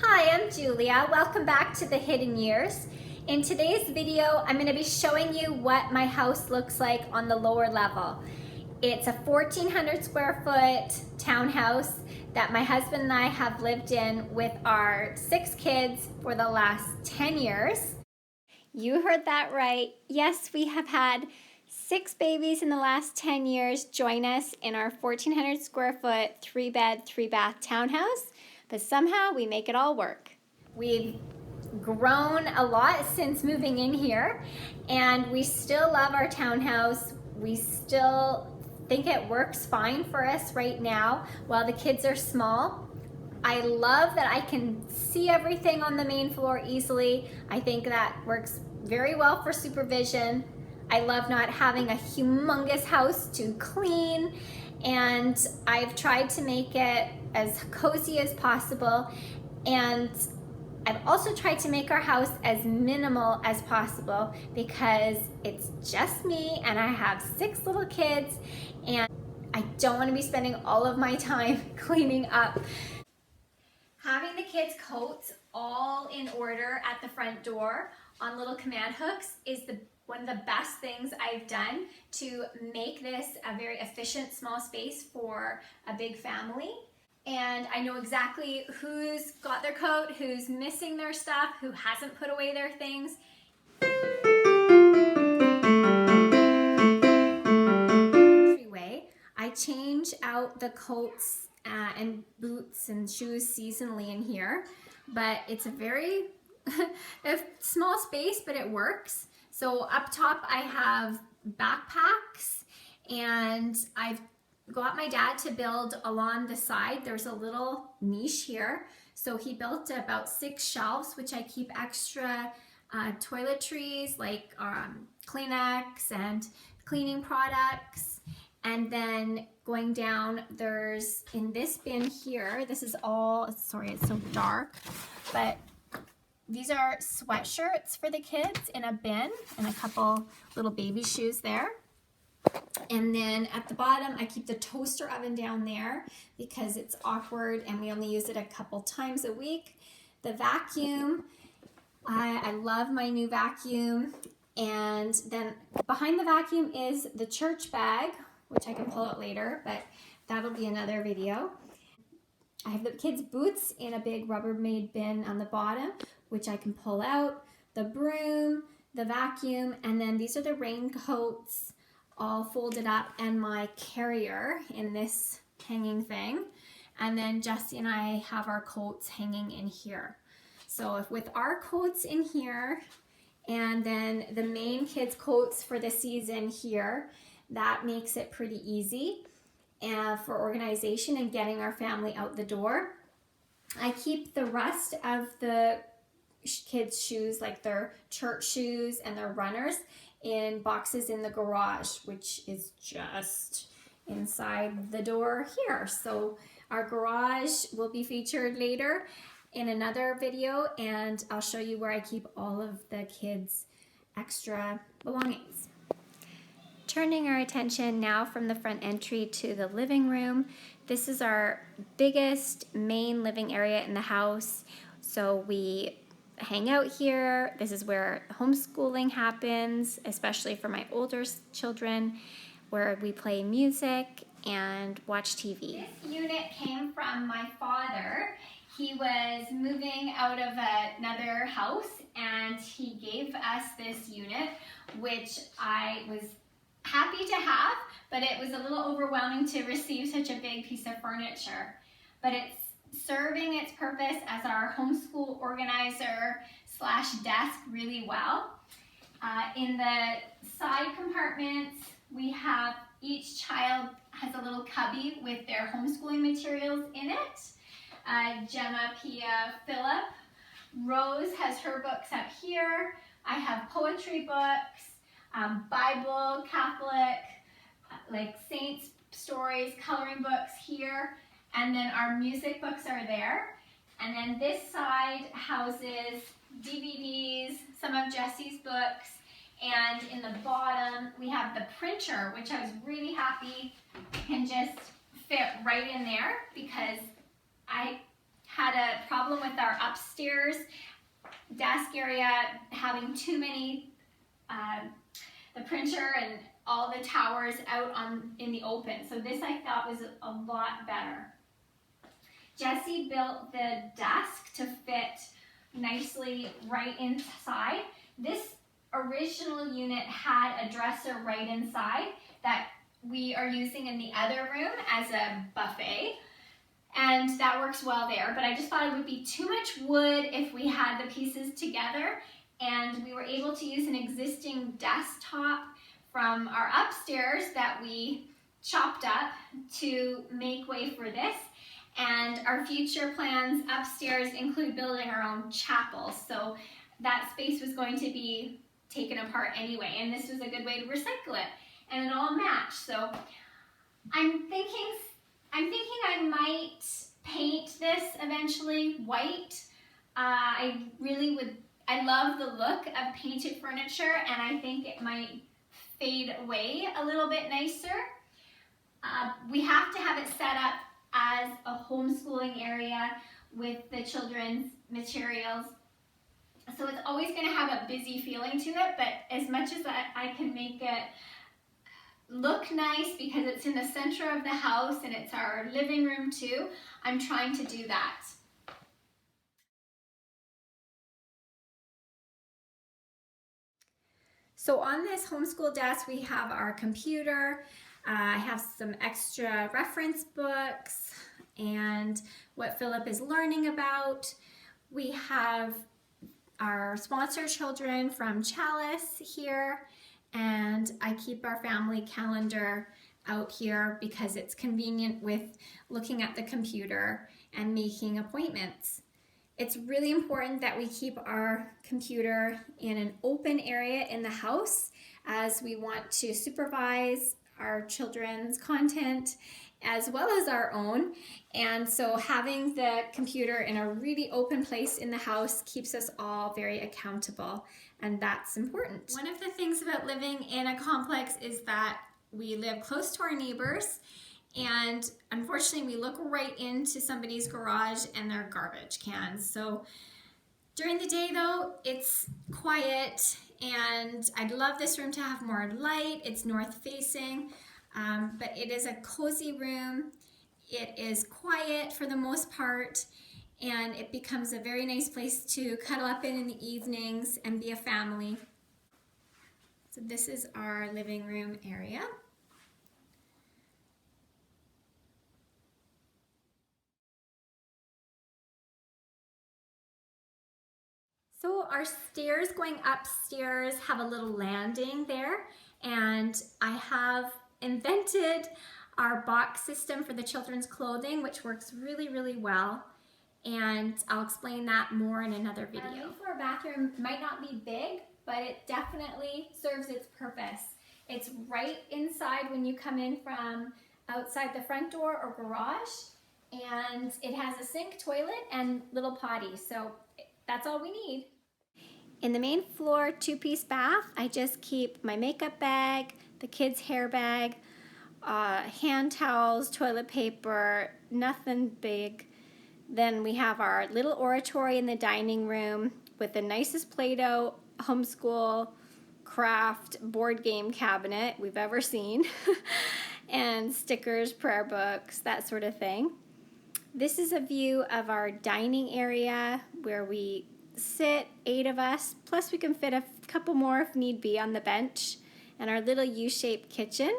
Hi, I'm Julia. Welcome back to the Hidden Years. In today's video, I'm going to be showing you what my house looks like on the lower level. It's a 1,400 square foot townhouse that my husband and I have lived in with our 6 kids for the last 10 years. You heard that right. Yes, we have had 6 babies in the last 10 years join us in our 1,400 square foot 3-bed, 3-bath townhouse. But somehow we make it all work. We've grown a lot since moving in here, and we still love our townhouse. We still think it works fine for us right now while the kids are small. I love that I can see everything on the main floor easily. I think that works very well for supervision. I love not having a humongous house to clean, and I've tried to make it as cozy as possible, and I've also tried to make our house as minimal as possible because it's just me and I have 6 little kids and I don't want to be spending all of my time cleaning up. Having the kids' coats all in order at the front door on little command hooks is one of the best things I've done to make this a very efficient small space for a big family. And I know exactly who's got their coat, who's missing their stuff, who hasn't put away their things. Entryway, I change out the coats and boots and shoes seasonally in here, but it's a very a small space, but it works. So up top I have backpacks, and I've got my dad to build along the side. There's a little niche here. So he built about 6 shelves, which I keep extra toiletries like Kleenex and cleaning products. And then going down, there's in this bin here, this is all, sorry, it's so dark, but these are sweatshirts for the kids in a bin and a couple little baby shoes there. And then at the bottom, I keep the toaster oven down there because it's awkward and we only use it a couple times a week. The vacuum, I love my new vacuum. And then behind the vacuum is the church bag, which I can pull out later, but that'll be another video. I have the kids' boots in a big Rubbermaid bin on the bottom, which I can pull out, the broom, the vacuum, and then these are the raincoats all folded up, and my carrier in this hanging thing. And then Jesse and I have our coats hanging in here. So if with our coats in here, and then the main kids' coats for the season here, that makes it pretty easy for organization and getting our family out the door. I keep the rest of the kids' shoes, like their church shoes and their runners, in boxes in the garage, which is just inside the door here. So our garage will be featured later in another video, and I'll show you where I keep all of the kids' extra belongings. Turning our attention now from the front entry to the living room. This is our biggest main living area in the house. So we hang out here. This is where homeschooling happens, especially for my older children, where we play music and watch TV. This unit came from my father. He was moving out of another house and he gave us this unit, which I was happy to have, but it was a little overwhelming to receive such a big piece of furniture. But it's serving its purpose as our homeschool organizer / desk really well. In the side compartments, we have each child has a little cubby with their homeschooling materials in it. Gemma, Pia, Philip. Rose has her books up here. I have poetry books, Bible, Catholic, like saints stories, coloring books here. And then our music books are there. And then this side houses DVDs, some of Jesse's books, and in the bottom we have the printer, which I was really happy can just fit right in there because I had a problem with our upstairs desk area having too many, the printer and all the towers out in the open. So this I thought was a lot better. Jessie built the desk to fit nicely right inside. This original unit had a dresser right inside that we are using in the other room as a buffet, and that works well there, but I just thought it would be too much wood if we had the pieces together, and we were able to use an existing desktop from our upstairs that we chopped up to make way for this. And our future plans upstairs include building our own chapel, so that space was going to be taken apart anyway, and this was a good way to recycle it, and it all matched. So I'm thinking I might paint this eventually white. I love the look of painted furniture, and I think it might fade away a little bit nicer. We have to have it set up as a homeschooling area with the children's materials. So it's always going to have a busy feeling to it, but as much as I can make it look nice because it's in the center of the house and it's our living room too, I'm trying to do that. So on this homeschool desk we have our computer. I have some extra reference books and what Philip is learning about. We have our sponsor children from Chalice here, and I keep our family calendar out here because it's convenient with looking at the computer and making appointments. It's really important that we keep our computer in an open area in the house as we want to supervise our children's content as well as our own, and so having the computer in a really open place in the house keeps us all very accountable, and that's important. One of the things about living in a complex is that we live close to our neighbors, and unfortunately we look right into somebody's garage and their garbage cans. So during the day though, it's quiet, and I'd love this room to have more light. It's north facing, but it is a cozy room. It is quiet for the most part, and it becomes a very nice place to cuddle up in the evenings and be a family. So this is our living room area. So our stairs going upstairs have a little landing there, and I have invented our box system for the children's clothing, which works really, really well, and I'll explain that more in another video. Our main floor bathroom might not be big, but it definitely serves its purpose. It's right inside when you come in from outside the front door or garage, and it has a sink, toilet, and little potty, so that's all we need. In the main floor two-piece bath, I just keep my makeup bag, the kids' hair bag, hand towels, toilet paper, nothing big. Then we have our little oratory in the dining room with the nicest Play-Doh homeschool craft board game cabinet we've ever seen, and stickers, prayer books, that sort of thing. This is a view of our dining area where we sit, 8 of us, plus we can fit a couple more if need be on the bench, and our little U-shaped kitchen.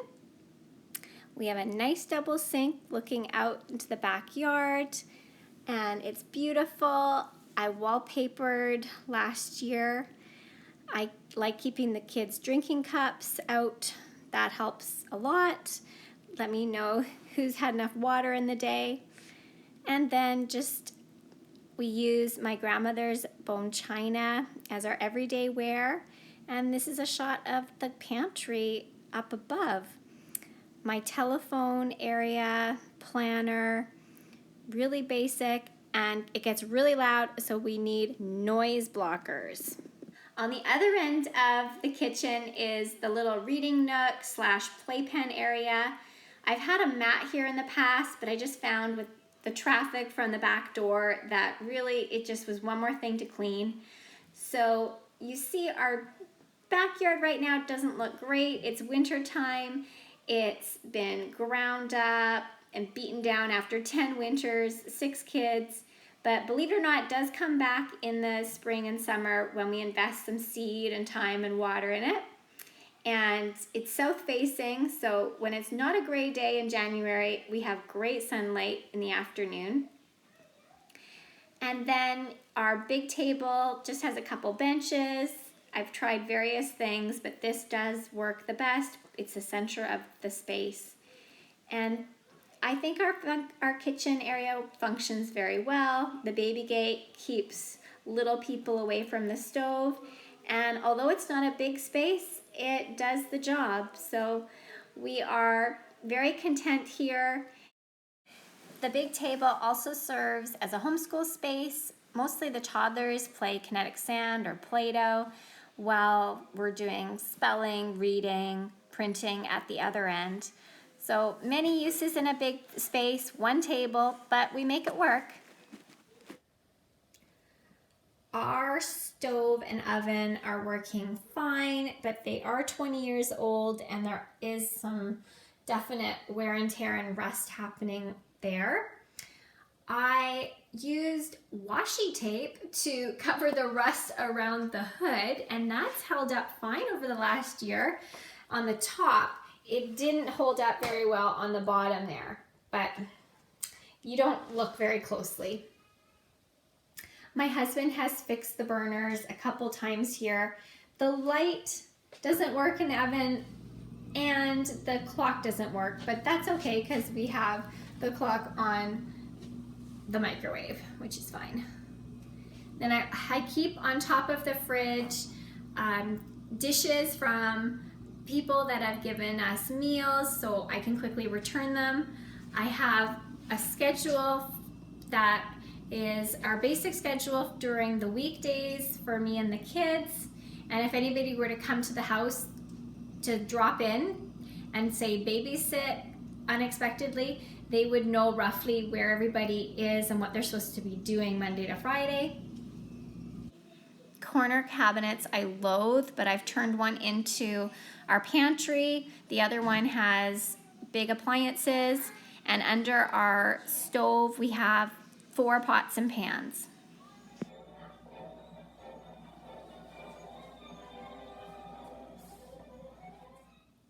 We have a nice double sink looking out into the backyard, and it's beautiful. I wallpapered last year. I like keeping the kids' drinking cups out. That helps a lot. Let me know who's had enough water in the day. And then we use my grandmother's bone china as our everyday wear. And this is a shot of the pantry up above. My telephone area, planner, really basic, and it gets really loud, so we need noise blockers. On the other end of the kitchen is the little reading nook / playpen area. I've had a mat here in the past, but I just found with the traffic from the back door that really, it just was one more thing to clean. So you see our backyard right now doesn't look great. It's winter time. It's been ground up and beaten down after 10 winters, 6 kids. But believe it or not, it does come back in the spring and summer when we invest some seed and time and water in it. And it's south facing, so when it's not a gray day in January, we have great sunlight in the afternoon. And then our big table just has a couple benches. I've tried various things, but this does work the best. It's the center of the space. And I think our kitchen area functions very well. The baby gate keeps little people away from the stove. And although it's not a big space, it does the job. So we are very content here. The big table also serves as a homeschool space. Mostly the toddlers play kinetic sand or Play-Doh while we're doing spelling, reading, printing at the other end. So many uses in a big space, one table, but we make it work. Our stove and oven are working fine, but they are 20 years old and there is some definite wear and tear and rust happening there. I used washi tape to cover the rust around the hood, and that's held up fine over the last year. On the top, it didn't hold up very well on the bottom there, but you don't look very closely. My husband has fixed the burners a couple times here. The light doesn't work in the oven and the clock doesn't work, but that's okay because we have the clock on the microwave, which is fine. Then I keep on top of the fridge dishes from people that have given us meals so I can quickly return them. I have a schedule that is our basic schedule during the weekdays for me and the kids, and if anybody were to come to the house to drop in and say babysit unexpectedly, they would know roughly where everybody is and what they're supposed to be doing Monday to Friday. Corner cabinets I loathe, but I've turned one into our pantry. The other one has big appliances, and under our stove we have 4 pots and pans.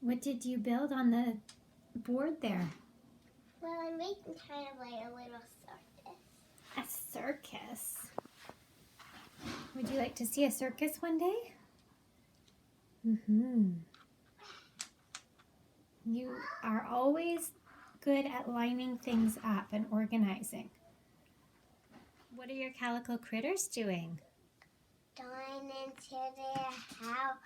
What did you build on the board there? Well, I'm making kind of like a little circus. A circus? Would you like to see a circus one day? You are always good at lining things up and organizing. What are your calico critters doing? Going into their house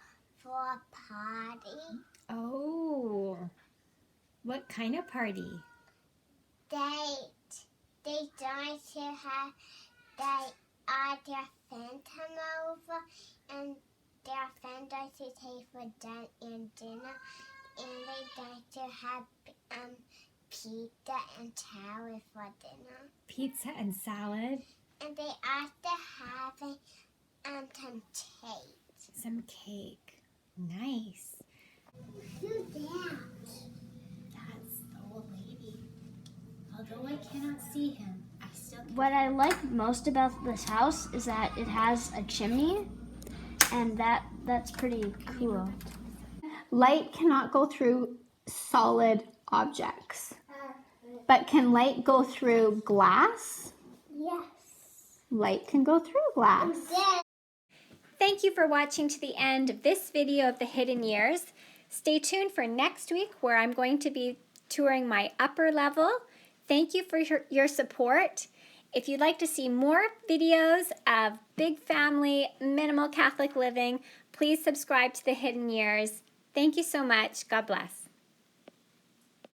for a party. Oh, what kind of party? They going to have their friend come over, and their friend going to take for dinner, and they going to have pizza and salad for dinner. Pizza and salad? And they also have some cake. Some cake. Nice. Who's that? That's the old lady. Although I cannot see him, I still can. What I like most about this house is that it has a chimney, and that's pretty cool. Light cannot go through solid objects, but can light go through glass? Yes. Light can go through glass. Yes. Thank you for watching to the end of this video of the Hidden Years. Stay tuned for next week where I'm going to be touring my upper level. Thank you for your support. If you'd like to see more videos of big family, minimal Catholic living, please subscribe to the Hidden Years. Thank you so much. God bless.